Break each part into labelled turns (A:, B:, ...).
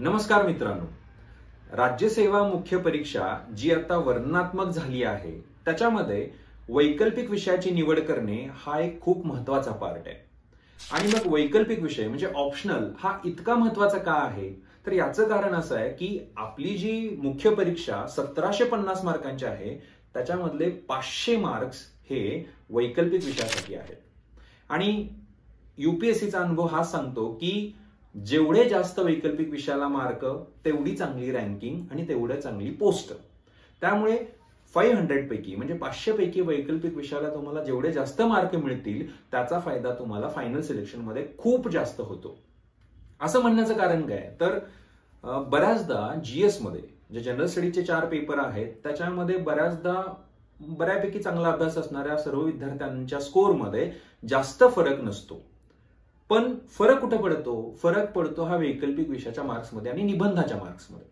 A: नमस्कार मित्रांनो, राज्यसेवा मुख्य परीक्षा जी आता वर्णनात्मक झाली आहे त्याच्यामध्ये वैकल्पिक विषयाची निवड करणे हा एक खूप महत्वाचा पार्ट आहे. आणि मग वैकल्पिक विषय म्हणजे ऑप्शनल हा इतका महत्वाचा का आहे, तर याचं कारण असं आहे की आपली जी मुख्य परीक्षा 1750 मार्कांची आहे त्याच्यामधले 500 मार्क्स हे वैकल्पिक विषयासाठी आहेत. आणि यूपीएससीचा अनुभव हा सांगतो की जेवढे जास्त वैकल्पिक विषयाला मार्क तेवढी चांगली रँकिंग आणि तेवढं चांगली पोस्ट. त्यामुळे 500 पैकी म्हणजे 500 पैकी वैकल्पिक विषयाला तुम्हाला जेवढे जास्त मार्क मिळतील त्याचा फायदा तुम्हाला फायनल सिलेक्शन मध्ये खूप जास्त होतो. असं म्हणण्याचं कारण काय, तर बऱ्याचदा जीएस मध्ये जे जनरल स्टडीचे 4 पेपर आहेत त्याच्यामध्ये बऱ्यापैकी चांगला अभ्यास असणाऱ्या सर्व विद्यार्थ्यांच्या स्कोअरमध्ये जास्त फरक नसतो. पण फरक कुठे पडतो? फरक पडतो हा वैकल्पिक विषयाच्या मार्क्समध्ये आणि निबंधाच्या मार्क्समध्ये.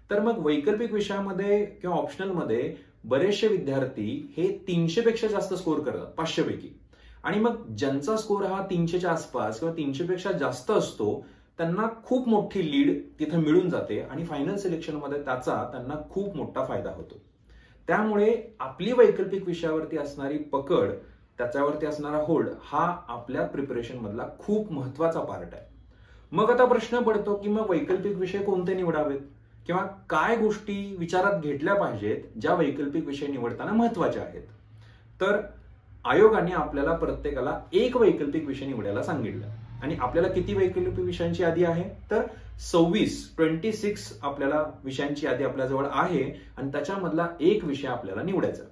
A: तर मग वैकल्पिक विषयामध्ये किंवा ऑप्शनलमध्ये बरेचसे विद्यार्थी हे 300 पेक्षा जास्त स्कोअर करतात 500 पैकी. आणि मग ज्यांचा स्कोअर हा 300च्या आसपास किंवा 300 पेक्षा जास्त असतो त्यांना खूप मोठी लीड तिथे मिळून जाते आणि फायनल सिलेक्शनमध्ये त्याचा त्यांना खूप मोठा फायदा होतो. त्यामुळे आपली वैकल्पिक विषयावरती असणारी पकड, त्याच्यावरती असणारा होल्ड हा आपल्या प्रिपरेशन मधला खूप महत्वाचा पार्ट आहे. मग आता प्रश्न पडतो की मग वैकल्पिक विषय कोणते निवडावेत किंवा काय गोष्टी विचारात घेतल्या पाहिजेत ज्या वैकल्पिक विषय निवडताना महत्वाच्या आहेत. तर आयोगाने आपल्याला प्रत्येकाला एक वैकल्पिक विषय निवडायला सांगितलं. आणि आपल्याला किती वैकल्पिक विषयांची यादी आहे, तर 26 आपल्याला विषयांची यादी आपल्याजवळ आहे आणि त्याच्यामधला एक विषय आपल्याला निवडायचा.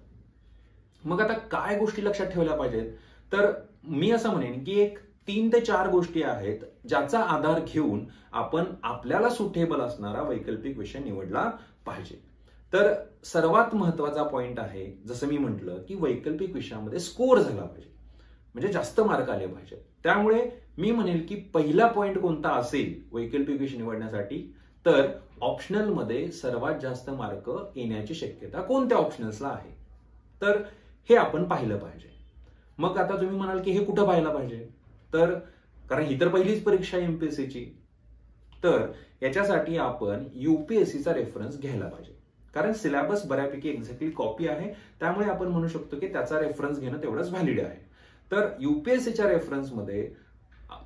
A: मग आता काय गोष्टी लक्षात ठेवल्या पाहिजेत, तर मी असं म्हणेन की एक 3 ते 4 गोष्टी आहेत ज्याचा आधार घेऊन आपण आपल्याला सुटेबल असणारा वैकल्पिक विषय निवडला पाहिजे. तर सर्वात महत्वाचा पॉइंट आहे, जसं मी म्हटलं की वैकल्पिक विषयामध्ये स्कोअर झाला पाहिजे, म्हणजे जास्त मार्क आले पाहिजे. त्यामुळे मी म्हणेल की पहिला पॉइंट कोणता असेल वैकल्पिक विषय निवडण्यासाठी, तर ऑप्शनल मध्ये सर्वात जास्त मार्क येण्याची शक्यता कोणत्या ऑप्शनल्सला आहे, तर हे आपण पाहिलं पाहिजे. मग आता तुम्ही म्हणाल की हे कुठं पाहिलं पाहिजे, तर कारण ही तर पहिलीच परीक्षा आहे एमपीएससीची, तर याच्यासाठी आपण यूपीएससीचा रेफरन्स घ्यायला पाहिजे. कारण सिलेबस बऱ्यापैकी एक्झॅक्टली कॉपी आहे, त्यामुळे आपण म्हणू शकतो की त्याचा रेफरन्स घेणं तेवढंच व्हॅलिड आहे. तर यूपीएससीच्या रेफरन्समध्ये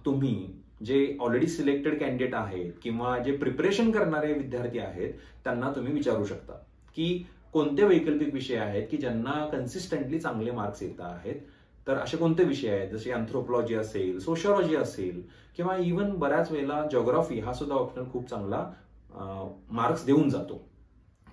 A: तुम्ही जे ऑलरेडी सिलेक्टेड कॅन्डिडेट आहेत किंवा जे प्रिपरेशन करणारे विद्यार्थी आहेत त्यांना तुम्ही विचारू शकता की कोणते वैकल्पिक विषय आहेत की ज्यांना कन्सिस्टंटली चांगले मार्क्स येत आहेत. तर असे कोणते विषय आहेत, जसे अँथ्रोपॉलॉजी असेल, सोशियोलॉजी असेल किंवा इव्हन बऱ्याच वेळेला जिओग्राफी हा सुद्धा ऑप्शनल खूप चांगला मार्क्स देऊन जातो,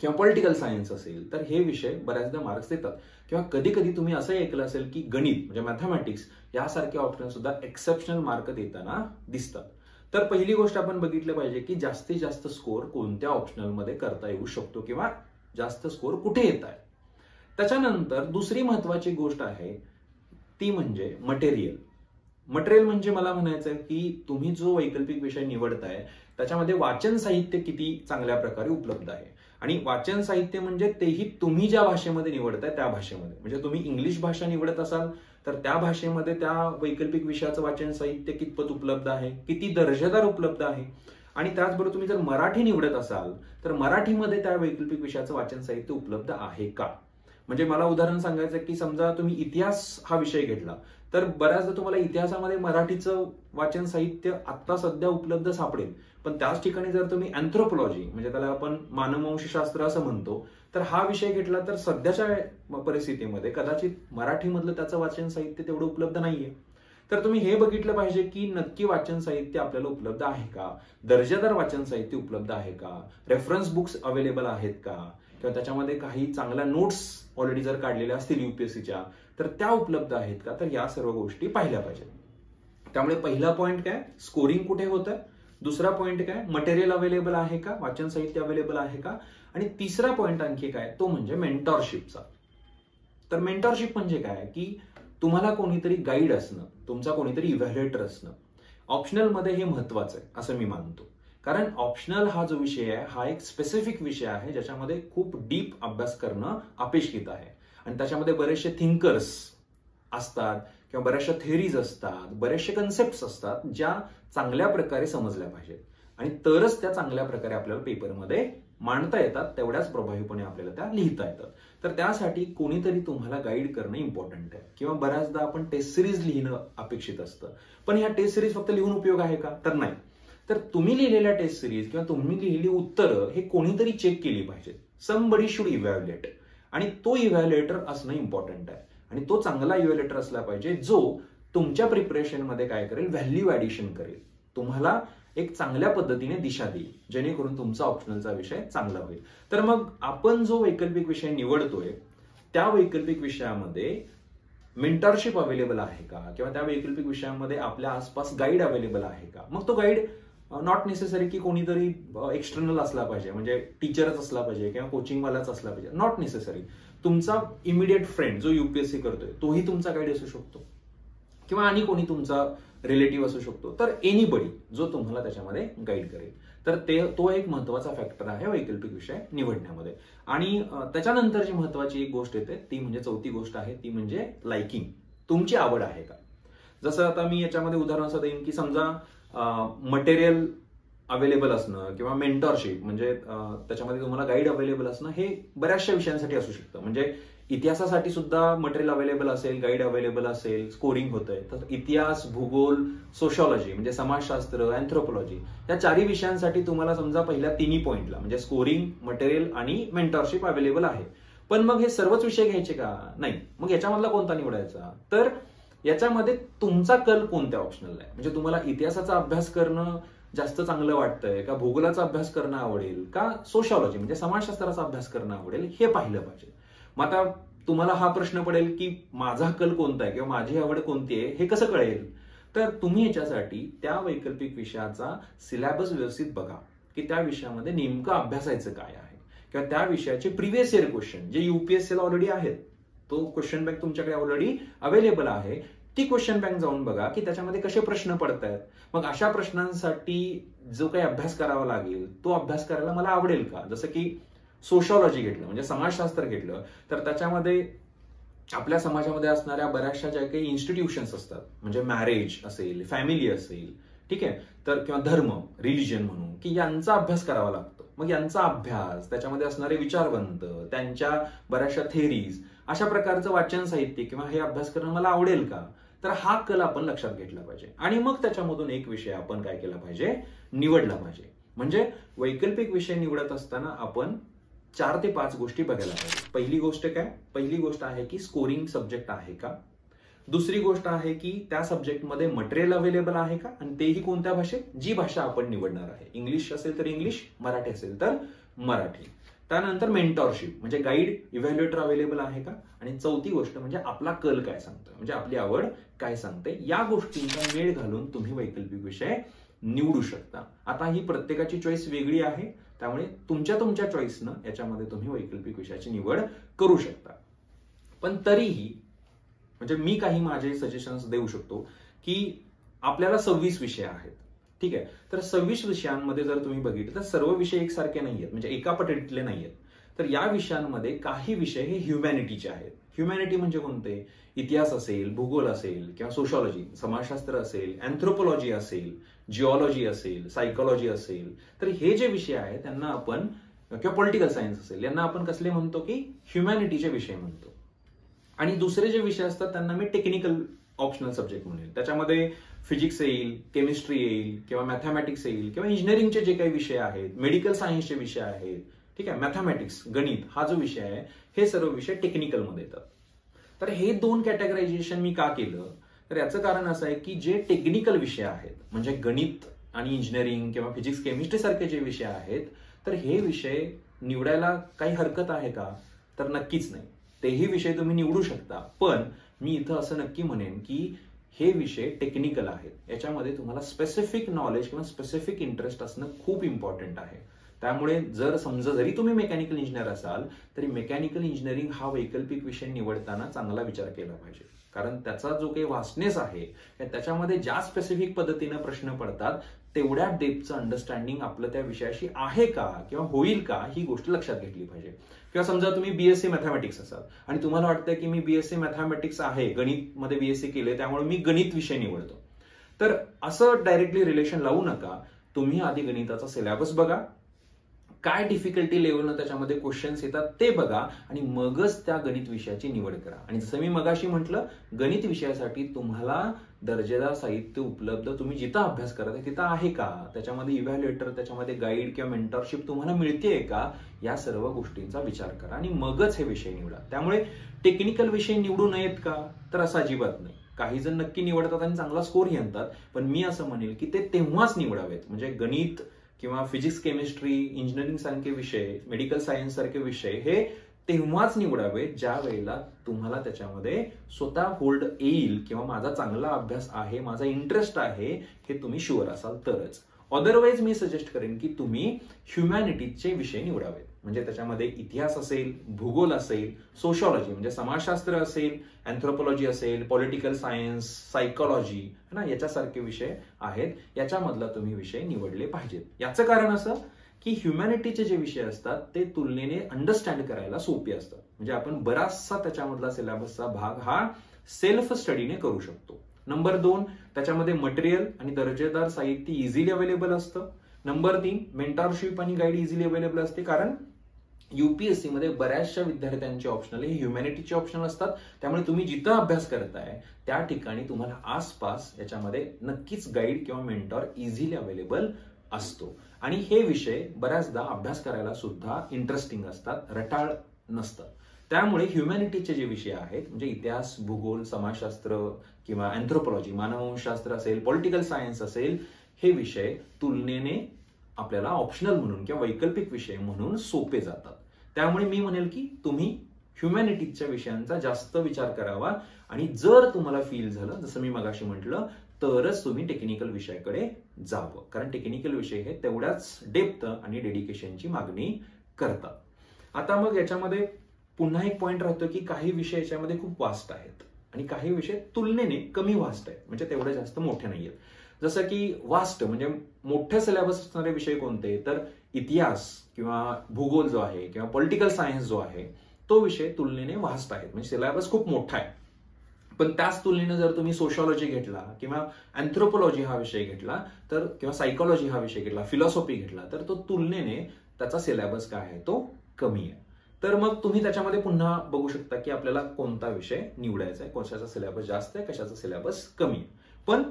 A: किंवा पॉलिटिकल सायन्स असेल तर हे विषय बऱ्याचदा मार्क्स देतात. किंवा कधी कधी तुम्ही असं ऐकलं असेल की गणित म्हणजे मॅथमॅटिक्स यासारखे ऑप्शन सुद्धा एक्सेप्शनल मार्क देताना दिसतात. तर पहिली गोष्ट आपण बघितलं पाहिजे की जास्तीत जास्त स्कोअर कोणत्या ऑप्शनलमध्ये करता येऊ शकतो किंवा जास्त स्कोअर कुठे येत आहे. त्याच्यानंतर दुसरी महत्वाची गोष्ट आहे ती म्हणजे मटेरियल. मटेरियल म्हणजे मला म्हणायचं आहे की तुम्ही जो वैकल्पिक विषय निवडताय त्याच्यामध्ये वाचन साहित्य किती चांगल्या प्रकारे उपलब्ध आहे. आणि वाचन साहित्य म्हणजे तेही तुम्ही ज्या भाषेमध्ये निवडताय त्या भाषेमध्ये, म्हणजे तुम्ही इंग्लिश भाषा निवडत असाल तर त्या भाषेमध्ये त्या वैकल्पिक विषयाचं वाचन साहित्य कितपत उपलब्ध आहे, किती दर्जेदार उपलब्ध आहे. आणि त्याचबरोबर तुम्ही जर मराठी निवडत असाल तर मराठीमध्ये त्या वैकल्पिक विषयाचं वाचन साहित्य उपलब्ध आहे का. म्हणजे मला उदाहरण सांगायचं की समजा तुम्ही इतिहास हा विषय घेतला तर बऱ्याचदा तुम्हाला इतिहासामध्ये मराठीचं वाचन साहित्य आता सध्या उपलब्ध सापडेल, पण त्याच ठिकाणी जर तुम्ही अँथ्रोपॉलॉजी म्हणजे त्याला आपण मानववंशशास्त्र असं म्हणतो तर हा विषय घेतला तर सध्याच्या परिस्थितीमध्ये कदाचित मराठीमधलं त्याचं वाचन साहित्य तेवढं उपलब्ध नाहीये. तर तुम्ही हे बघितलं पाहिजे की नक्की वाचन साहित्य आपल्याला उपलब्ध आहे का, दर्जेदार वाचन साहित्य उपलब्ध आहे का, रेफरन्स बुक्स अवेलेबल आहेत का, किंवा त्याच्यामध्ये काही चांगल्या नोट्स ऑलरेडी जर काढलेल्या असतील यूपीएससीच्या तर त्या उपलब्ध आहेत का. तर या सर्व गोष्टी पाहिल्या पाहिजेत. त्यामुळे पहिला पॉइंट काय, स्कोरिंग कुठे होतं. दुसरा पॉइंट काय, मटेरियल अवेलेबल आहे का, वाचन साहित्य अवेलेबल आहे का. आणि तिसरा पॉइंट आणखी काय, तो म्हणजे मेंटॉरशिपचा. तर मेंटॉरशिप म्हणजे काय की तुम्हाला कोणीतरी गाईड असणं, तुमचा कोणीतरी इव्हॅल्युएटर असणं ऑप्शनलमध्ये हे महत्वाचं आहे असं मी मानतो. कारण ऑप्शनल हा जो विषय आहे हा एक स्पेसिफिक विषय आहे ज्याच्यामध्ये खूप डीप अभ्यास करणं अपेक्षित आहे. आणि त्याच्यामध्ये बरेचसे थिंकर्स असतात किंवा बऱ्याचशा थेअरीज असतात, बरेचसे कन्सेप्ट असतात ज्या चांगल्या प्रकारे समजल्या पाहिजेत. आणि तरच त्या चांगल्या प्रकारे आपल्याला पेपरमध्ये मांडता येतात, तेवढ्याच प्रभावीपणे आपल्याला त्या लिहिता येतात. तर त्यासाठी कोणीतरी तुम्हाला गाईड करणं इम्पॉर्टंट आहे. किंवा बऱ्याचदा आपण टेस्ट सिरीज लिहिणं अपेक्षित असतं, पण ह्या टेस्ट सिरीज फक्त लिहून उपयोग आहे का? तर नाही. तर तुम्ही लिहिलेल्या टेस्ट सिरीज किंवा तुम्ही लिहिलेली उत्तरं हे कोणीतरी चेक केली पाहिजेत. समबडी शुड इव्हॅल्युएट, आणि तो इव्हॅल्युएटर असणं इम्पॉर्टंट आहे. आणि तो चांगला इव्हॅल्युएटर असला पाहिजे जो तुमच्या प्रिपरेशनमध्ये काय करेल, व्हॅल्यू ऍडिशन करेल, तुम्हाला एक चांगल्या पद्धतीने दिशा देईल, जेणेकरून तुमचा ऑप्शनलचा विषय चांगला होईल. तर मग आपण जो वैकल्पिक विषय निवडतोय त्या वैकल्पिक विषयामध्ये मेंटरशिप अवेलेबल आहे का, किंवा त्या वैकल्पिक विषयामध्ये आपल्या आसपास गाईड अवेलेबल आहे का? मग तो गाईड नॉट नेसेसरी की कोणीतरी एक्सटर्नल असला पाहिजे, म्हणजे टीचरच असला पाहिजे किंवा कोचिंगवालाच असला पाहिजे, नॉट नेसेसरी. तुमचा इमिडिएट फ्रेंड जो युपीएससी करतोय तोही तुमचा गाईड असू शकतो, किंवा आणि कोणी तुमचा रिलेटिव्ह असू शकतो. तर एनीबडी जो तुम्हाला त्याच्यामध्ये गाईड करेल. तर तो एक महत्वाचा फॅक्टर आहे वैकल्पिक विषय निवडण्यामध्ये. आणि त्याच्यानंतर जी महत्वाची एक गोष्ट येते ती म्हणजे चौथी गोष्ट आहे, ती म्हणजे लाइकिंग. तुमची आवड आहे का? जसं आता मी याच्यामध्ये उदाहरण असं देईन की समजा मटेरियल अवेलेबल असणं किंवा मेंटॉरशिप म्हणजे त्याच्यामध्ये तुम्हाला गाईड अवेलेबल असणं हे बऱ्याचशा विषयांसाठी असू शकतं. म्हणजे इतिहासासाठी सुद्धा मटेरियल अवेलेबल असेल, गाईड अवेलेबल असेल, स्कोरिंग होतंय. तर इतिहास, भूगोल, सोशॉलॉजी म्हणजे समाजशास्त्र, अँथ्रोपॉलॉजी या चारही विषयांसाठी तुम्हाला समजा पहिल्या तिन्ही पॉइंटला म्हणजे स्कोरिंग, मटेरियल आणि मेंटॉरशिप अवेलेबल आहे. पण मग हे सर्वच विषय घ्यायचे का? नाही. मग याच्यामधला कोणता निवडायचा? तर याच्यामध्ये तुमचा कल कोणत्या ऑप्शनल आहे. म्हणजे तुम्हाला इतिहासाचा अभ्यास करणं जास्त चांगलं वाटतंय का, भूगोलाचा अभ्यास करणं आवडेल का, सोशॉलॉजी म्हणजे समाजशास्त्राचा अभ्यास करणं आवडेल, हे पाहिलं पाहिजे. मग आता तुम्हाला हा प्रश्न पडेल की माझा कल कोणता आहे किंवा माझी आवड कोणती आहे, हे कसं कळेल? तर तुम्ही याच्यासाठी त्या वैकल्पिक विषयाचा सिलेबस व्यवस्थित बघा की त्या विषयामध्ये नेमकं अभ्यासायचं काय आहे, किंवा त्या विषयाचे प्रिव्हियस इयर क्वेश्चन जे युपीएससीला ऑलरेडी आहेत, तो क्वेश्चन बँक तुमच्याकडे ऑलरेडी अवेलेबल आहे, ती क्वेश्चन बँक जाऊन बघा की त्याच्यामध्ये कसे प्रश्न पडतायत. मग अशा प्रश्नांसाठी जो काही अभ्यास करावा लागेल तो अभ्यास करायला मला आवडेल का? जसं की सोशॉलॉजी घेतलं म्हणजे समाजशास्त्र घेतलं तर त्याच्यामध्ये आपल्या समाजामध्ये असणाऱ्या बऱ्याचशा ज्या काही इन्स्टिट्यूशन्स असतात, म्हणजे मॅरेज असेल, फॅमिली असेल, ठीक आहे, तर किंवा धर्म, रिलिजन म्हणून, की यांचा अभ्यास करावा लागतो. मग यांचा अभ्यास, त्याच्यामध्ये असणारे विचारवंत, त्यांच्या बऱ्याचशा थेरीज, अशा प्रकारचं वाचन साहित्य किंवा हे अभ्यास करणं मला आवडेल का? तर हा कल आपण लक्षात घेतला पाहिजे. आणि मग त्याच्यामधून एक विषय आपण काय केला पाहिजे, निवडला पाहिजे. म्हणजे वैकल्पिक विषय निवडत असताना आपण 4 ते 5 गोष्टी बघायला पाहिजे. पहिली गोष्ट काय? पहिली गोष्ट आहे की स्कोरिंग सब्जेक्ट आहे का. दुसरी गोष्ट आहे की त्या सब्जेक्टमध्ये मटेरियल अवेलेबल आहे का, आणि तेही कोणत्या भाषेत, जी भाषा आपण निवडणार आहे. इंग्लिश असेल तर इंग्लिश, मराठी असेल तर मराठी. त्यानंतर मेंटॉरशिप म्हणजे गाईड, इव्हॅल्युएटर अवेलेबल आहे का. आणि चौथी गोष्ट म्हणजे आपला कल काय सांगतोय, म्हणजे आपली आवड काय सांगते. या गोष्टींचा मेळ घालून तुम्ही वैकल्पिक विषय निवडू शकता. आता ही प्रत्येकाची चॉईस वेगळी आहे, त्यामुळे तुमच्या चॉईसनं याच्यामध्ये तुम्ही वैकल्पिक विषयाची निवड करू शकता. पण तरीही म्हणजे मी काही माझे सजेशन्स देऊ शकतो की आपल्याला 26 विषय आहेत, ठीक आहे. तर 26 विषयांमध्ये जर तुम्ही बघितलं तर सर्व विषय एकसारखे नाहीयेत, म्हणजे एका पट्टीतले नाहीयेत. तर या विषयांमध्ये काही विषय हे ह्युमॅनिटीचे आहेत. ह्युमॅनिटी म्हणजे कोणते? इतिहास असेल, भूगोल असेल किंवा सोशॉलॉजी, समाजशास्त्र असेल, अँथ्रोपॉलॉजी असेल, जिओलॉजी असेल, सायकोलॉजी असेल. तर हे जे विषय आहेत त्यांना आपण, किंवा पॉलिटिकल सायन्स असेल, यांना आपण कसले म्हणतो की ह्युमॅनिटीचे विषय म्हणतो. आणि दुसरे जे विषय असतात त्यांना मी टेक्निकल ऑप्शनल सब्जेक्ट म्हणेल. त्याच्यामध्ये फिजिक्स येईल, केमिस्ट्री येईल, किंवा मॅथमॅटिक्स येईल, किंवा इंजिनिअरिंगचे जे काही विषय आहेत, मेडिकल सायन्सचे विषय आहेत, ठीक आहे, मॅथमॅटिक्स, गणित हा जो विषय आहे, हे सर्व विषय टेक्निकलमध्ये येतात. तर हे 2 कॅटेगरायझेशन मी का केलं, तर याचं कारण असं आहे की जे टेक्निकल विषय आहेत, म्हणजे गणित आणि इंजिनिअरिंग किंवा फिजिक्स, केमिस्ट्री सारखे जे विषय आहेत, तर हे विषय निवडायला काही हरकत आहे का? तर नक्कीच नाही. तेही विषय तुम्ही निवडू शकता, पण मी इथं असं नक्की म्हणेन की हे विषय टेक्निकल आहेत. याच्यामध्ये तुम्हाला स्पेसिफिक नॉलेज किंवा स्पेसिफिक इंटरेस्ट असणं खूप इम्पॉर्टंट आहे. त्यामुळे जरी तुम्ही मेकॅनिकल इंजिनियर असाल तरी मेकॅनिकल इंजिनिअरिंग हा वैकल्पिक विषय निवडताना चांगला विचार केला पाहिजे. कारण त्याचा जो काही वास्टनेस आहे त्याच्यामध्ये ज्या स्पेसिफिक पद्धतीनं प्रश्न पडतात तेवढ्या डेप्थचं अंडरस्टँडिंग आपलं त्या विषयाशी आहे का किंवा होईल का, ही गोष्ट लक्षात घेतली पाहिजे. किंवा समजा तुम्ही बीएससी मॅथमॅटिक्स असाल आणि तुम्हाला वाटतं की मी बीएससी मॅथमॅटिक्स आहे, गणित मध्ये बीएससी केले, त्यामुळे मी गणित विषय निवडतो. तर असं डायरेक्टली रिलेशन लावू नका. तुम्ही आधी गणिताचा सिलेबस बघा, काय डिफिकल्टी लेवलनं त्याच्यामध्ये क्वेश्चन्स येतात ते बघा आणि मगच त्या गणित विषयाची निवड करा. आणि जसं मी मगाशी म्हटलं, गणित विषयासाठी तुम्हाला दर्जेदार साहित्य उपलब्ध तुम्ही जिथं अभ्यास करत आहे तिथं आहे का, त्याच्यामध्ये इव्हॅल्युएटर, त्याच्यामध्ये गाईड किंवा मेंटरशिप तुम्हाला मिळतेय का, या सर्व गोष्टींचा विचार करा आणि मगच हे विषय निवडा. त्यामुळे टेक्निकल विषय निवडू नयेत का, तर असं अजिबात नाही. काही जण नक्की निवडतात आणि चांगला स्कोर आणतात, पण मी असं म्हणेल की ते तेव्हाच निवडावेत. म्हणजे गणित किंवा फिजिक्स, केमिस्ट्री, इंजिनिअरिंग सारखे विषय, मेडिकल सायन्स सारखे विषय हे तेव्हाच निवडावे ज्या वेळेला तुम्हाला त्याच्यामध्ये स्वतः होल्ड येईल किंवा माझा चांगला अभ्यास आहे, माझा इंटरेस्ट आहे, हे तुम्ही शुअर असाल तरच. अदरवाईज मी सजेस्ट करेन की तुम्ही ह्युमॅनिटीजचे विषय निवडावेत. म्हणजे त्याच्यामध्ये इतिहास असेल, भूगोल असेल, सोशॉलॉजी म्हणजे समाजशास्त्र असेल, अँथ्रोपॉलॉजी असेल, पॉलिटिकल सायन्स, सायकोलॉजी ना, याच्यासारखे विषय आहेत, याच्यामधला तुम्ही विषय निवडले पाहिजेत. याचं कारण असं की ह्युमॅनिटीचे जे विषय असतात ते तुलनेने अंडरस्टँड करायला सोपे असतात. म्हणजे आपण बराचसा त्याच्यामधला सिलेबसचा भाग हा सेल्फ स्टडीने करू शकतो. नंबर 2, त्याच्यामध्ये मटेरियल आणि दर्जेदार साहित्य इझिली अवेलेबल असतं. नंबर 3, मेंटरशिप आणि गाईड इझिली अवेलेबल असते, कारण युपीएससी मध्ये बऱ्याचशा विद्यार्थ्यांचे ऑप्शनल हे ह्युमॅनिटीचे ऑप्शनल असतात. त्यामुळे तुम्ही जिथं अभ्यास करताय त्या ठिकाणी तुम्हाला आसपास याच्यामध्ये नक्कीच गाईड किंवा मेंटॉर इझिली अवेलेबल असतो. आणि हे विषय बऱ्याचदा अभ्यास करायला सुद्धा इंटरेस्टिंग असतात, रटाळ नसतात. त्यामुळे ह्युमॅनिटीचे जे विषय आहेत म्हणजे इतिहास, भूगोल, समाजशास्त्र किंवा अँथ्रोपॉलॉजी, मानववंशशास्त्र असेल, पॉलिटिकल सायन्स असेल, हे विषय तुलनेने आपल्याला ऑप्शनल म्हणून किंवा वैकल्पिक विषय म्हणून सोपे जातात. त्यामुळे मी म्हणेल की तुम्ही ह्युमॅनिटीजच्या विषयांचा जास्त विचार करावा आणि जर तुम्हाला फील झालं, जसं मी मगाशी म्हटलं, तरच तुम्ही टेक्निकल विषयाकडे जावं. कारण टेक्निकल विषय हे तेवढ्याच डेप्थ आणि डेडिकेशनची मागणी करतात. आता मग याच्यामध्ये पुन्हा एक पॉइंट राहतो की काही विषय याच्यामध्ये खूप वास्ट आहेत आणि काही विषय तुलनेने कमी वास्ट आहेत, म्हणजे तेवढे जास्त मोठे नाहीयेत. जसं की वास्ट म्हणजे मोठे सिलेबस असणारे विषय कोणते, तर इतिहास किंवा भूगोल जो आहे किंवा पॉलिटिकल सायन्स जो आहे तो विषय तुलनेने वास्ट आहेत, म्हणजे सिलेबस खूप मोठा आहे. पण त्याच तुलनेने जर तुम्ही सोशॉलॉजी घेतला किंवा अँथ्रोपॉलॉजी हा विषय घेतला तर किंवा सायकोलॉजी हा विषय घेतला, फिलॉसॉफी घेतला, तर तो तुलनेने त्याचा सिलेबस काय आहे तो कमी आहे. तर मग तुम्ही त्याच्यामध्ये पुन्हा बघू शकता की आपल्याला कोणता विषय निवडायचा आहे, कशाचा सिलेबस जास्त आहे, कशाचा सिलेबस कमी आहे. पण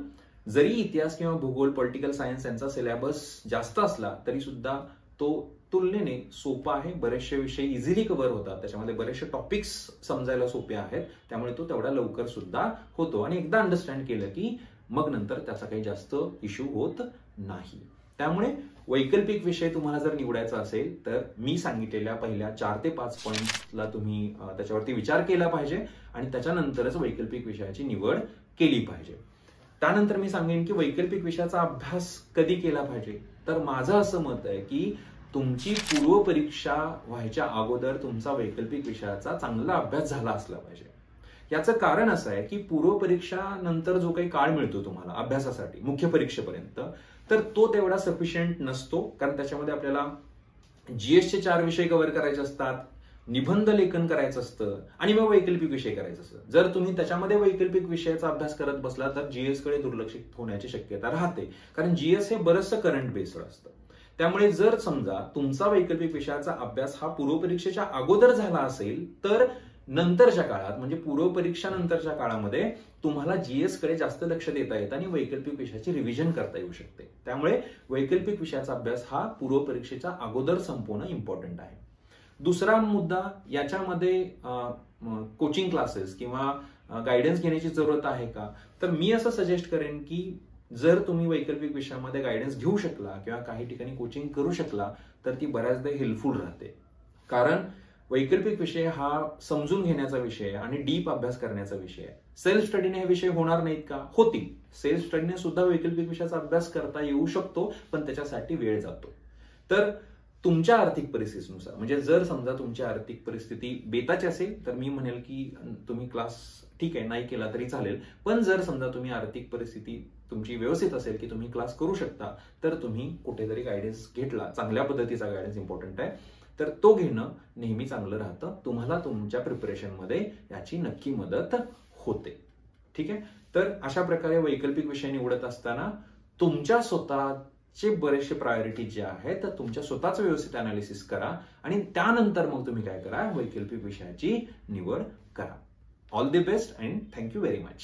A: जरी इतिहास किंवा भूगोल, पॉलिटिकल सायन्स यांचा सिलेबस जास्त असला तरी सुद्धा तो तुलनेने सोपा आहे. बरेचसे विषय इझिली कव्हर होतात, त्याच्यामध्ये बरेचसे टॉपिक्स समजायला सोपे आहेत, त्यामुळे तो तेवढा लवकर सुद्धा होतो. आणि एकदा अंडरस्टँड केलं की मग नंतर त्याचा काही जास्त इश्यू होत नाही. त्यामुळे वैकल्पिक विषय तुम्हाला जर निवडायचा असेल तर मी सांगितलेल्या पहिल्या 4 ते 5 पॉइंट्सला तुम्ही त्याच्यावरती विचार केला पाहिजे आणि त्याच्यानंतरच वैकल्पिक विषयाची निवड केली पाहिजे. त्यानंतर मी सांगेन की वैकल्पिक विषयाचा अभ्यास कधी केला पाहिजे. तर माझं असं मत आहे की तुमची पूर्व परीक्षा व्हायच्या अगोदर तुमचा वैकल्पिक विषयाचा चांगला अभ्यास झाला असला पाहिजे. याचं कारण असं आहे की पूर्व परीक्षा नंतर जो काही काळ मिळतो तुम्हाला अभ्यासासाठी मुख्य परीक्षेपर्यंत, तर तो तेवढा सफिशियंट नसतो. कारण त्याच्यामध्ये आपल्याला जीएसचे 4 विषय कव्हर करायचे असतात, निबंध लेखन करायचं असतं आणि मग वैकल्पिक विषय करायचं असतं. जर तुम्ही त्याच्यामध्ये वैकल्पिक विषयाचा अभ्यास करत बसला तर जीएस कडे दुर्लक्षित होण्याची शक्यता राहते, कारण जीएस हे बरंचसं करंट बेस्ड असतं. त्यामुळे जर समजा तुमचा वैकल्पिक विषयाचा अभ्यास हा पूर्व परीक्षेच्या अगोदर झाला असेल तर नंतरच्या काळात म्हणजे पूर्व परीक्षा नंतरच्या काळामध्ये तुम्हाला जीएस कडे जास्त लक्ष देता येतं आणि वैकल्पिक विषयाची रिव्हिजन करता येऊ शकते. त्यामुळे वैकल्पिक विषयाचा अभ्यास हा पूर्व परीक्षेच्या अगोदर संपवणं इम्पॉर्टंट आहे. दुसरा मुद्दा, याच्यामध्ये कोचिंग क्लासेस किंवा गायडन्स घेण्याची जरूरत आहे का, तर मी असं सजेस्ट करेन की जर तुम्ही वैकल्पिक विषयामध्ये गायडन्स घेऊ शकला किंवा काही ठिकाणी कोचिंग करू शकला तर ती बऱ्याचदा हेल्पफुल राहते. कारण वैकल्पिक विषय हा समजून घेण्याचा विषय आणि डीप अभ्यास करण्याचा विषय आहे. सेल्फ स्टडीने हे विषय होणार नाहीत का, होतील. सेल्फ स्टडीने सुद्धा वैकल्पिक विषयाचा अभ्यास करता येऊ शकतो, पण त्याच्यासाठी वेळ जातो. तर तुमच्या आर्थिक परिस्थितीनुसार, म्हणजे जर समजा तुमची आर्थिक परिस्थिती बेताची असेल तर मी म्हणेल की तुम्ही क्लास ठीक आहे नाही केला तरी चालेल. पण जर समजा तुम्ही आर्थिक परिस्थिती तुमची व्यवस्थित असेल की तुम्ही क्लास करू शकता तर तुम्ही कुठेतरी गायडन्स घेतला, चांगल्या पद्धतीचा गायडन्स इम्पॉर्टंट आहे, तर तो घेणं नेहमी चांगलं राहतं. तुम्हाला तुमच्या प्रिपरेशनमध्ये याची नक्की मदत होते. ठीक आहे. तर अशा प्रकारे वैकल्पिक विषय निवडत असताना तुमच्या स्वतः चे बरेचसे प्रायोरिटी जे आहेत तर तुमच्या स्वतःचं व्यवस्थित अनालिसिस करा आणि त्यानंतर मग तुम्ही काय करा, वैकल्पिक विषयाची निवड करा. All the best and thank you very much.